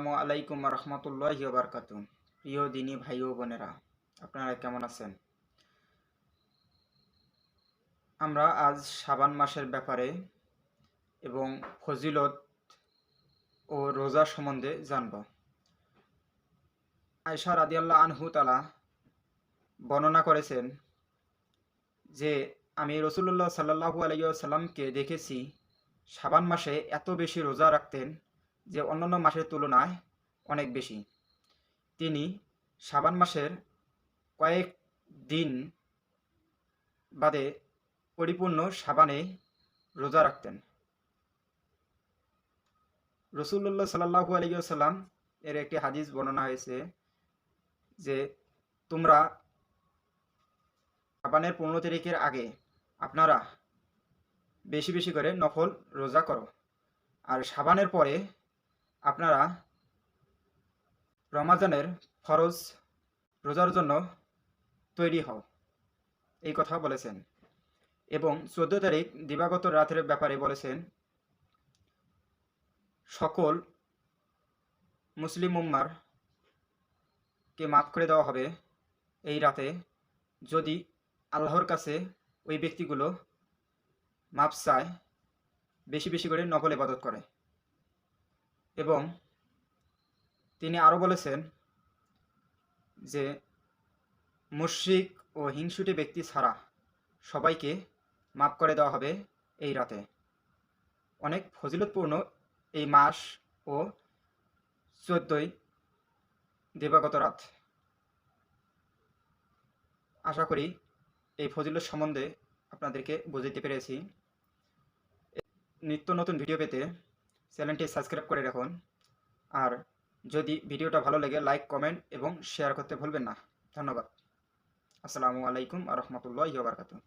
আসসালামু আলাইকুম রহমতুল্লাহি ওয়া বারাকাতুহু। প্রিয় দিনী ভাই ও বোনেরা, আপনারা কেমন আছেন? আমরা আজ শাবান মাসের ব্যাপারে এবং ফজিলত ও রোজা সম্বন্ধে জানব। আয়েশা রাদিয়াল্লাহু আনহু তাআলা বর্ণনা করেছেন যে আমি রাসূলুল্লাহ সাল্লাল্লাহু আলাইহি ওয়াসাল্লামকে দেখেছি শাবান মাসে এত বেশি রোজা রাখতেন যে অন্যান্য মাসের তুলনায় অনেক বেশি। তিনি শাবান মাসের কয়েক দিন বাদে পরিপূর্ণ শাবানে রোজা রাখতেন। রাসূলুল্লাহ সাল্লাল্লাহু আলাইহি ওয়াসাল্লাম এর একটি হাদিস বর্ণনা হয়েছে যে তোমরা শাবানের 15 তারিখের আগে আপনারা বেশি বেশি করে নফল রোজা করো, আর শাবানের পরে আপনারা রমাজানের ফরজ রোজার জন্য তৈরি হও, এই কথা বলেছেন। এবং 14 তারিখ দিবাগত রাতের ব্যাপারে বলেছেন সকল মুসলিম উম্মার কে মাফ করে দেওয়া হবে এই রাতে যদি আল্লাহর কাছে ওই ব্যক্তিগুলো মাফ চায়, বেশি বেশি করে নফল ইবাদত করে। এবং তিনি আরও বলেছেন যে মুশরিক ও হিংসুটে ব্যক্তি ছাড়া সবাইকে মাফ করে দেওয়া হবে এই রাতে। অনেক ফজিলতপূর্ণ এই মাস ও 14ই দিবাগত রাত। আশা করি এই ফজিলত সম্বন্ধে আপনাদেরকে বুঝাইতে পেরেছি। নিত্য নতুন ভিডিও পেতে চ্যানেলটি সাবস্ক্রাইব করে রাখুন। আর যদি ভিডিওটা ভালো লাগে লাইক, কমেন্ট এবং শেয়ার করতে ভুলবেন না। ধন্যবাদ। আসসালামু আলাইকুম ওয়া রাহমাতুল্লাহি ওয়া বারাকাতুহু।